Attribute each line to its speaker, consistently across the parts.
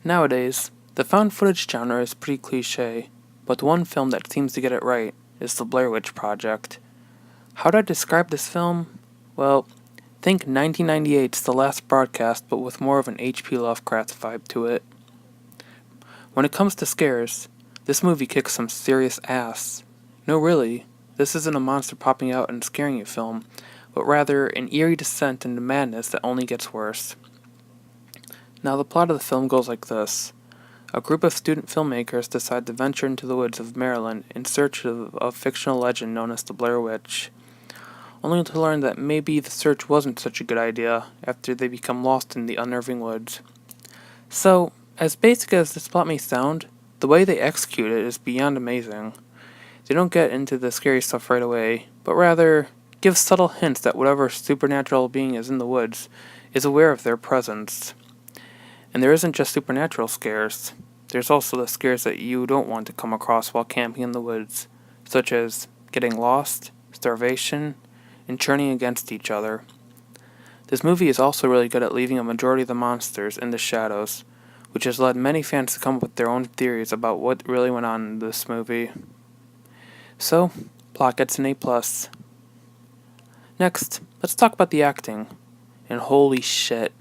Speaker 1: Nowadays, the found footage genre is pretty cliche, but the one film that seems to get it right is the Blair Witch Project. How do I describe this film? Well, think 1998's The Last Broadcast, but with more of an H.P. Lovecraft vibe to it. When it comes to scares, this movie kicks some serious ass. No, really, this isn't a monster popping out and scaring you film, but rather an eerie descent into madness that only gets worse. Now, the plot of the film goes like this. A group of student filmmakers decide to venture into the woods of Maryland in search of a fictional legend known as the Blair Witch, only to learn that maybe the search wasn't such a good idea after they become lost in the unnerving woods. So, as basic as this plot may sound, the way they execute it is beyond amazing. They don't get into the scary stuff right away, but rather give subtle hints that whatever supernatural being is in the woods is aware of their presence. And there isn't just supernatural scares. There's also the scares that you don't want to come across while camping in the woods, such as getting lost, starvation, and turning against each other. This movie is also really good at leaving a majority of the monsters in the shadows, which has led many fans to come up with their own theories about what really went on in this movie. So, plot gets an A+. Next, let's talk about the acting. And holy shit,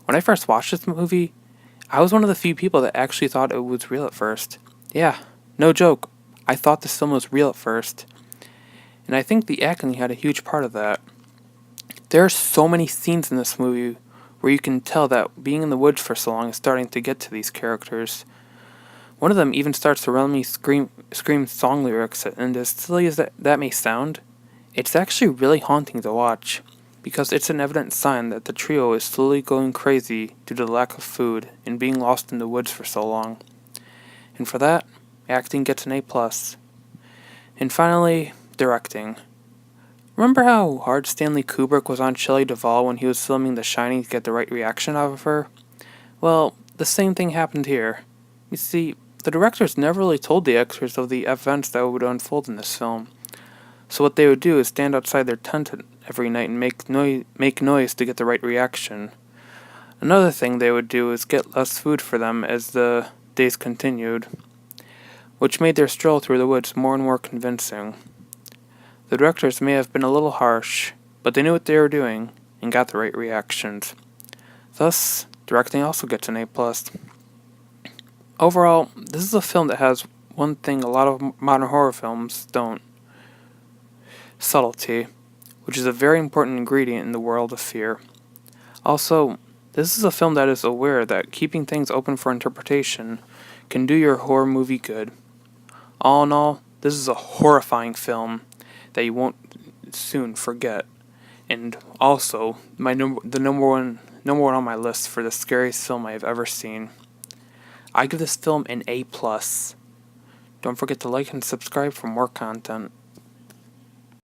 Speaker 1: when I first watched this movie, I was one of the few people that actually thought it was real at first. Yeah, no joke, I thought this film was real at first. And I think the acting had a huge part of that. There are so many scenes in this movie where you can tell that being in the woods for so long is starting to get to these characters. One of them even starts to randomly scream song lyrics, and as silly as that may sound, it's actually really haunting to watch, because it's an evident sign that the trio is slowly going crazy due to the lack of food and being lost in the woods for so long. And for that, acting gets an A+. And finally, directing. Remember how hard Stanley Kubrick was on Shelley Duvall when he was filming The Shining to get the right reaction out of her? Well, the same thing happened here. You see, the directors never really told the actors of the events that would unfold in this film. So what they would do is stand outside their tent every night and make noise to get the right reaction. Another thing they would do is get less food for them as the days continued, which made their stroll through the woods more and more convincing. The directors may have been a little harsh, but they knew what they were doing and got the right reactions. Thus, directing also gets an A+. Overall, this is a film that has one thing a lot of modern horror films don't. Subtlety, which is a very important ingredient in the world of fear. Also, this is a film that is aware that keeping things open for interpretation can do your horror movie good. All in all, this is a horrifying film that you won't soon forget. And also, the number one on my list for the scariest film I have ever seen. I give this film an A+. Don't forget to like and subscribe for more content.